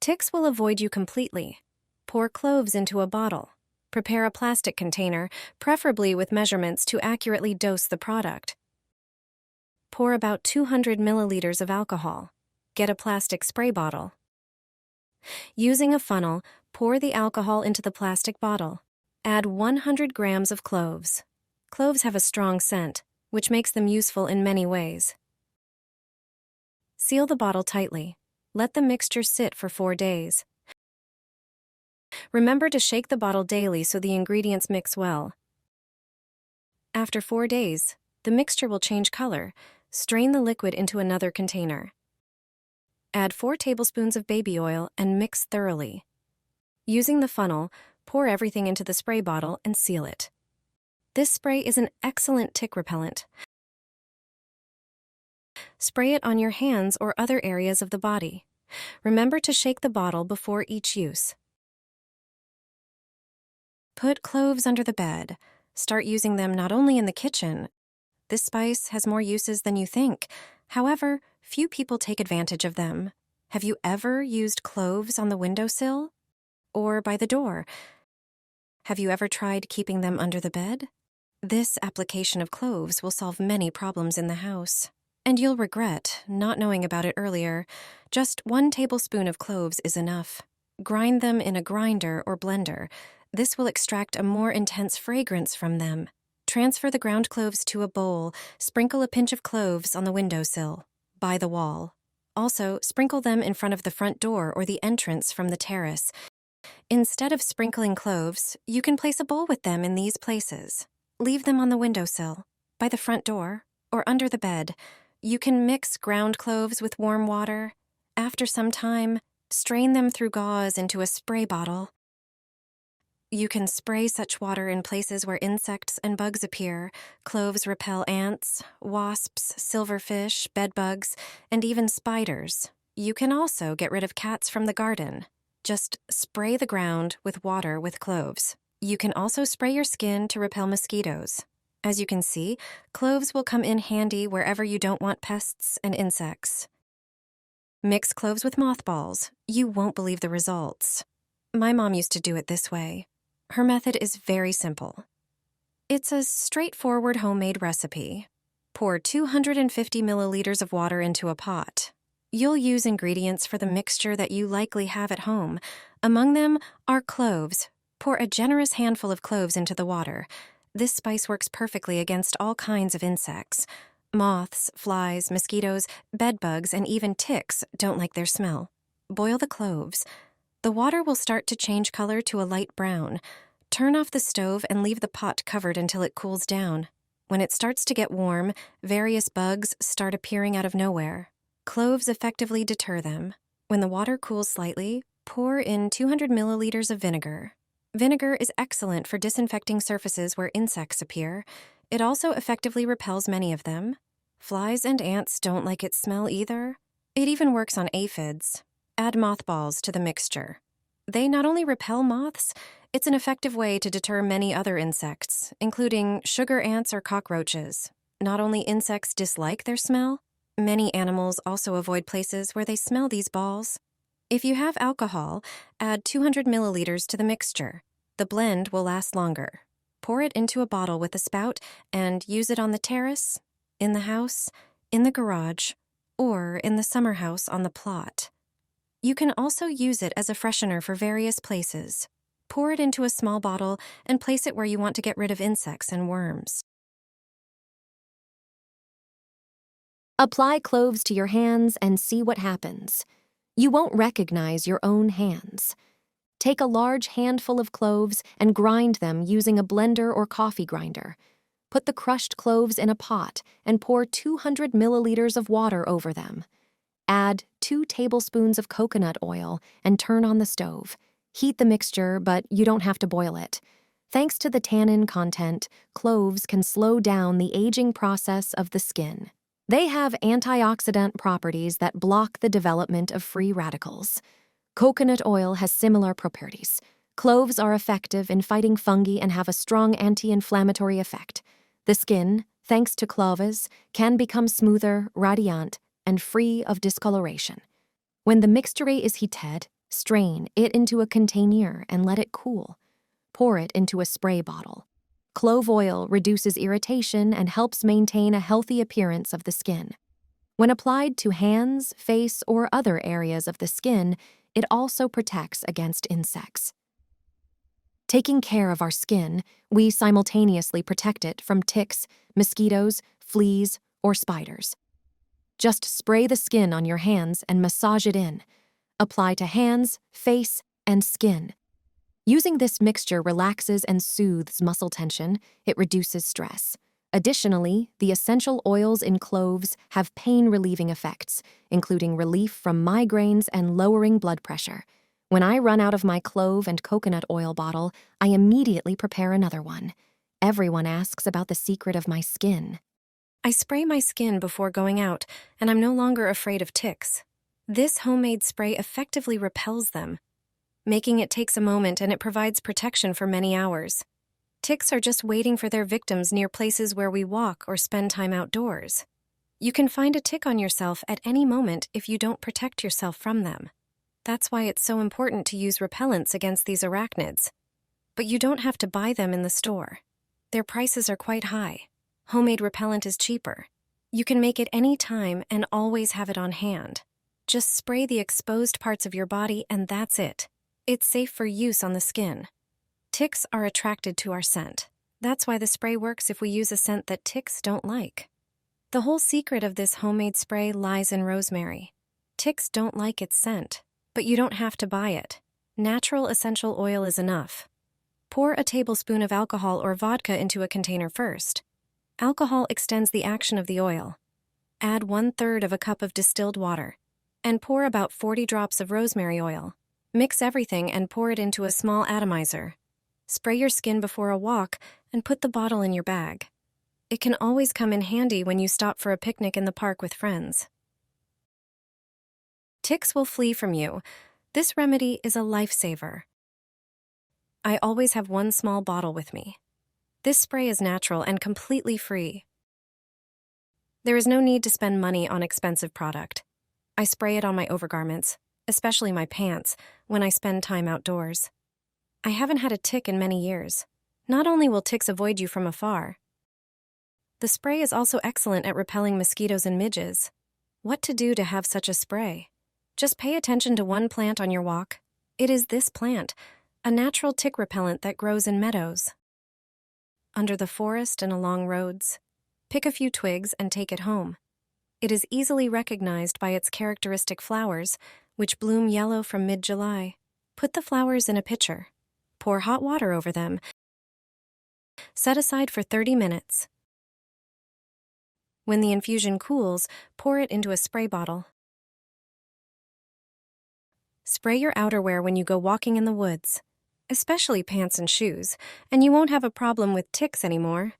Ticks will avoid you completely. Pour cloves into a bottle. Prepare a plastic container, preferably with measurements to accurately dose the product. Pour about 200 milliliters of alcohol. Get a plastic spray bottle. Using a funnel, pour the alcohol into the plastic bottle. Add 100 grams of cloves. Cloves have a strong scent, which makes them useful in many ways. Seal the bottle tightly. Let the mixture sit for 4 days. Remember to shake the bottle daily so the ingredients mix well. After 4 days, the mixture will change color. Strain the liquid into another container. Add 4 tablespoons of baby oil and mix thoroughly. Using the funnel, pour everything into the spray bottle and seal it. This spray is an excellent tick repellent. Spray it on your hands or other areas of the body. Remember to shake the bottle before each use. Put cloves under the bed. Start using them not only in the kitchen. This spice has more uses than you think. However, few people take advantage of them. Have you ever used cloves on the windowsill? Or by the door? Have you ever tried keeping them under the bed? This application of cloves will solve many problems in the house. And you'll regret not knowing about it earlier. Just 1 tablespoon of cloves is enough. Grind them in a grinder or blender. This will extract a more intense fragrance from them. Transfer the ground cloves to a bowl. Sprinkle a pinch of cloves on the windowsill, by the wall. Also, sprinkle them in front of the front door or the entrance from the terrace. Instead of sprinkling cloves, you can place a bowl with them in these places. Leave them on the windowsill, by the front door, or under the bed. You can mix ground cloves with warm water. After some time, strain them through gauze into a spray bottle. You can spray such water in places where insects and bugs appear. Cloves repel ants, wasps, silverfish, bedbugs, and even spiders. You can also get rid of cats from the garden. Just spray the ground with water with cloves. You can also spray your skin to repel mosquitoes. As you can see, cloves will come in handy wherever you don't want pests and insects. Mix cloves with mothballs. You won't believe the results. My mom used to do it this way. Her method is very simple. It's a straightforward homemade recipe. Pour 250 milliliters of water into a pot. You'll use ingredients for the mixture that you likely have at home. Among them are cloves. Pour a generous handful of cloves into the water. This spice works perfectly against all kinds of insects. Moths, flies, mosquitoes, bedbugs, and even ticks don't like their smell. Boil the cloves. The water will start to change color to a light brown. Turn off the stove and leave the pot covered until it cools down. When it starts to get warm, various bugs start appearing out of nowhere. Cloves effectively deter them. When the water cools slightly, pour in 200 milliliters of vinegar. Vinegar is excellent for disinfecting surfaces where insects appear. It also effectively repels many of them. Flies and ants don't like its smell either. It even works on aphids. Add mothballs to the mixture. They not only repel moths, it's an effective way to deter many other insects, including sugar ants or cockroaches. Not only insects dislike their smell, many animals also avoid places where they smell these balls. If you have alcohol, add 200 milliliters to the mixture. The blend will last longer. Pour it into a bottle with a spout and use it on the terrace, in the house, in the garage, or in the summer house on the plot. You can also use it as a freshener for various places. Pour it into a small bottle and place it where you want to get rid of insects and worms. Apply cloves to your hands and see what happens. You won't recognize your own hands. Take a large handful of cloves and grind them using a blender or coffee grinder. Put the crushed cloves in a pot and pour 200 milliliters of water over them. Add 2 tablespoons of coconut oil and turn on the stove. Heat the mixture, but you don't have to boil it. Thanks to the tannin content, cloves can slow down the aging process of the skin. They have antioxidant properties that block the development of free radicals. Coconut oil has similar properties. Cloves are effective in fighting fungi and have a strong anti-inflammatory effect. The skin, thanks to cloves, can become smoother, radiant, and free of discoloration. When the mixture is heated, Strain it into a container and let it cool. Pour it into a spray bottle. Clove oil reduces irritation and helps maintain a healthy appearance of the skin. When applied to hands, face, or other areas of the skin, it also protects against insects. Taking care of our skin, we simultaneously protect it from ticks, mosquitoes, fleas, or spiders. Just spray the skin on your hands and massage it in. Apply to hands, face, and skin. Using this mixture relaxes and soothes muscle tension. It reduces stress. Additionally, the essential oils in cloves have pain-relieving effects, including relief from migraines and lowering blood pressure. When I run out of my clove and coconut oil bottle, I immediately prepare another one. Everyone asks about the secret of my skin. I spray my skin before going out, and I'm no longer afraid of ticks. This homemade spray effectively repels them, making it takes a moment and it provides protection for many hours. Ticks are just waiting for their victims near places where we walk or spend time outdoors. You can find a tick on yourself at any moment if you don't protect yourself from them. That's why it's so important to use repellents against these arachnids. But you don't have to buy them in the store. Their prices are quite high. Homemade repellent is cheaper. You can make it any time and always have it on hand. Just spray the exposed parts of your body and that's it. It's safe for use on the skin. Ticks are attracted to our scent. That's why the spray works if we use a scent that ticks don't like. The whole secret of this homemade spray lies in rosemary. Ticks don't like its scent, but you don't have to buy it. Natural essential oil is enough. Pour a tablespoon of alcohol or vodka into a container first. Alcohol extends the action of the oil. Add 1/3 of a cup of distilled water, and pour about 40 drops of rosemary oil. Mix everything and pour it into a small atomizer. Spray your skin before a walk and put the bottle in your bag. It can always come in handy when you stop for a picnic in the park with friends. Ticks will flee from you. This remedy is a lifesaver. I always have one small bottle with me. This spray is natural and completely free. There is no need to spend money on expensive product. I spray it on my overgarments, especially my pants, when I spend time outdoors. I haven't had a tick in many years. Not only will ticks avoid you from afar, the spray is also excellent at repelling mosquitoes and midges. What to do to have such a spray? Just pay attention to one plant on your walk. It is this plant, a natural tick repellent that grows in meadows, under the forest and along roads. Pick a few twigs and take it home. It is easily recognized by its characteristic flowers, which bloom yellow from mid-July. Put the flowers in a pitcher. Pour hot water over them. Set aside for 30 minutes. When the infusion cools, pour it into a spray bottle. Spray your outerwear when you go walking in the woods, especially pants and shoes, and you won't have a problem with ticks anymore.